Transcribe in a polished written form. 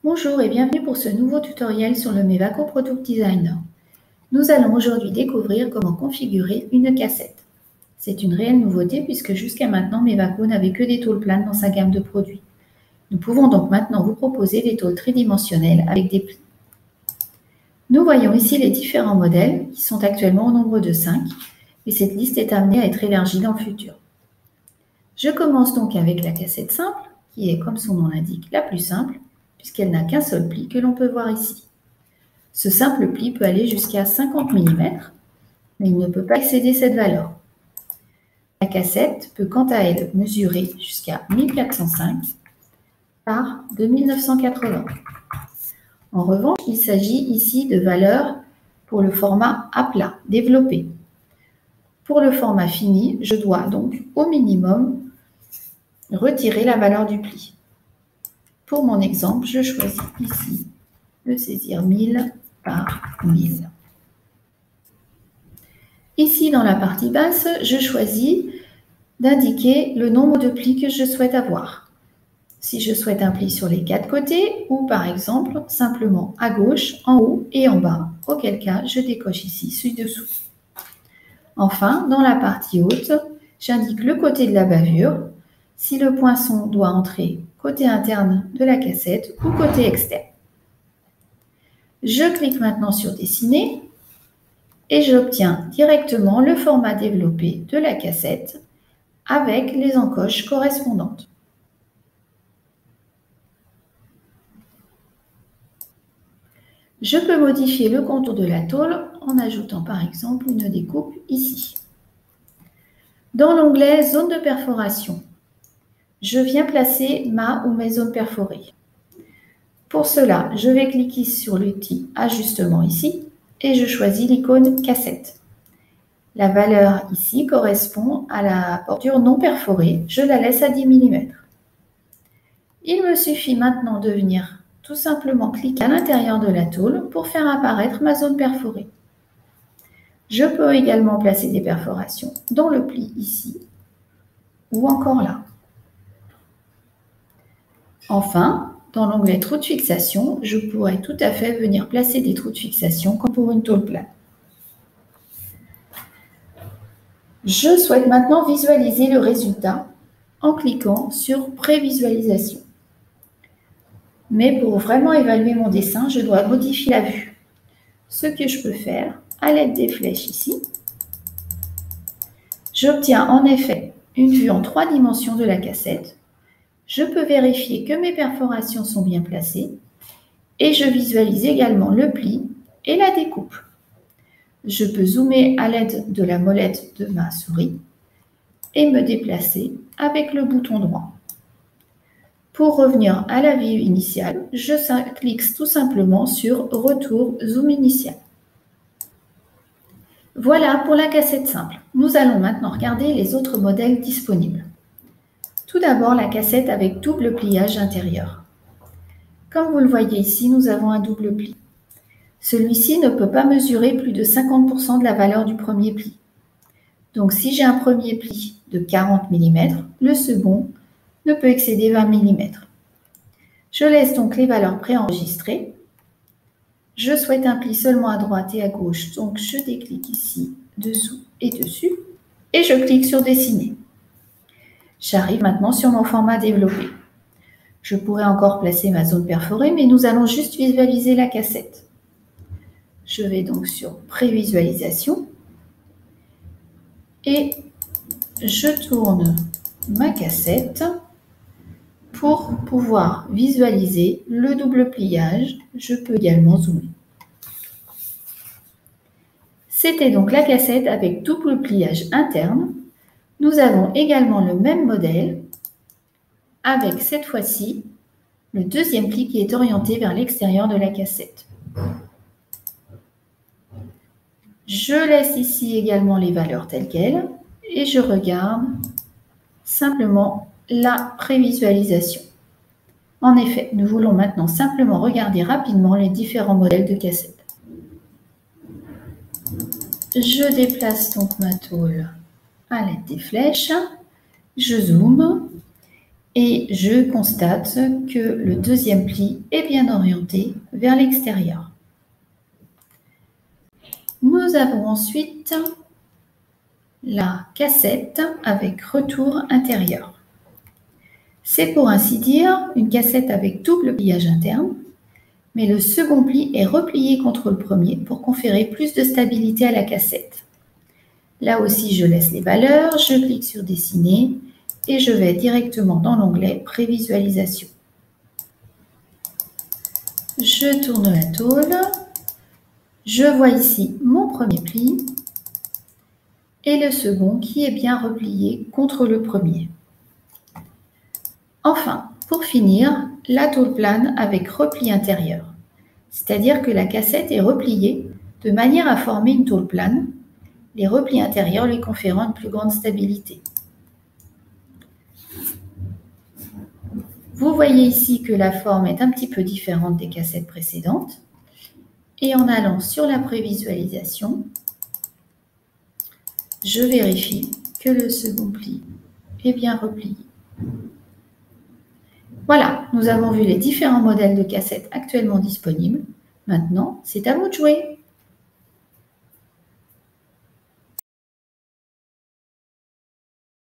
Bonjour et bienvenue pour ce nouveau tutoriel sur le Mevaco Product Designer. Nous allons aujourd'hui découvrir comment configurer une cassette. C'est une réelle nouveauté puisque jusqu'à maintenant Mevaco n'avait que des tôles planes dans sa gamme de produits. Nous pouvons donc maintenant vous proposer des tôles tridimensionnelles avec des plis. Nous voyons ici les différents modèles qui sont actuellement au nombre de 5 et cette liste est amenée à être élargie dans le futur. Je commence donc avec la cassette simple qui est, comme son nom l'indique, la plus simple puisqu'elle n'a qu'un seul pli que l'on peut voir ici. Ce simple pli peut aller jusqu'à 50 mm, mais il ne peut pas excéder cette valeur. La cassette peut quant à elle mesurer jusqu'à 1405 par 2980. En revanche, il s'agit ici de valeurs pour le format à plat, développé. Pour le format fini, je dois donc au minimum retirer la valeur du pli. Pour mon exemple, je choisis ici de saisir 1000 par 1000. Ici, dans la partie basse, je choisis d'indiquer le nombre de plis que je souhaite avoir. Si je souhaite un pli sur les 4 côtés ou par exemple simplement à gauche, en haut et en bas, auquel cas je décoche ici ci-dessous. Enfin, dans la partie haute, j'indique le côté de la bavure, si le poinçon doit entrer côté interne de la cassette ou côté externe. Je clique maintenant sur Dessiner et j'obtiens directement le format développé de la cassette avec les encoches correspondantes. Je peux modifier le contour de la tôle en ajoutant par exemple une découpe ici. Dans l'onglet Zone de perforation, je viens placer ma ou mes zones perforées. Pour cela, je vais cliquer sur l'outil Ajustement ici et je choisis l'icône Cassette. La valeur ici correspond à la bordure non perforée. Je la laisse à 10 mm. Il me suffit maintenant de venir tout simplement cliquer à l'intérieur de la tôle pour faire apparaître ma zone perforée. Je peux également placer des perforations dans le pli ici ou encore là. Enfin, dans l'onglet Trous de fixation, je pourrais tout à fait venir placer des trous de fixation comme pour une tôle plane. Je souhaite maintenant visualiser le résultat en cliquant sur Prévisualisation. Mais pour vraiment évaluer mon dessin, je dois modifier la vue. Ce que je peux faire à l'aide des flèches ici, j'obtiens en effet une vue en 3 dimensions de la cassette. Je peux vérifier que mes perforations sont bien placées et je visualise également le pli et la découpe. Je peux zoomer à l'aide de la molette de ma souris et me déplacer avec le bouton droit. Pour revenir à la vue initiale, je clique tout simplement sur Retour zoom initial. Voilà pour la cassette simple. Nous allons maintenant regarder les autres modèles disponibles. Tout d'abord, la cassette avec double pliage intérieur. Comme vous le voyez ici, nous avons un double pli. Celui-ci ne peut pas mesurer plus de 50% de la valeur du premier pli. Donc, si j'ai un premier pli de 40 mm, le second ne peut excéder 20 mm. Je laisse donc les valeurs préenregistrées. Je souhaite un pli seulement à droite et à gauche, donc je déclique ici, dessous et dessus, et je clique sur Dessiner. J'arrive maintenant sur mon format développé. Je pourrais encore placer ma zone perforée, mais nous allons juste visualiser la cassette. Je vais donc sur Prévisualisation et je tourne ma cassette pour pouvoir visualiser le double pliage. Je peux également zoomer. C'était donc la cassette avec double pliage interne. Nous avons également le même modèle avec cette fois-ci le deuxième pli qui est orienté vers l'extérieur de la cassette. Je laisse ici également les valeurs telles quelles et je regarde simplement la prévisualisation. En effet, nous voulons maintenant simplement regarder rapidement les différents modèles de cassettes. Je déplace donc ma tôle à l'aide des flèches, je zoome Et je constate que le deuxième pli est bien orienté vers l'extérieur. Nous avons ensuite la cassette avec retour intérieur. C'est pour ainsi dire une cassette avec double pliage interne, mais le second pli est replié contre le premier pour conférer plus de stabilité à la cassette. Là aussi, je laisse les valeurs, je clique sur Dessiner et je vais directement dans l'onglet Prévisualisation. Je tourne la tôle, je vois ici mon premier pli et le second qui est bien replié contre le premier. Enfin, pour finir, la tôle plane avec repli intérieur, c'est-à-dire que la cassette est repliée de manière à former une tôle plane, les replis intérieurs lui conférant une plus grande stabilité. Vous voyez ici que la forme est un petit peu différente des cassettes précédentes. Et en allant sur la prévisualisation, je vérifie que le second pli est bien replié. Voilà, nous avons vu les différents modèles de cassettes actuellement disponibles. Maintenant, c'est à vous de jouer.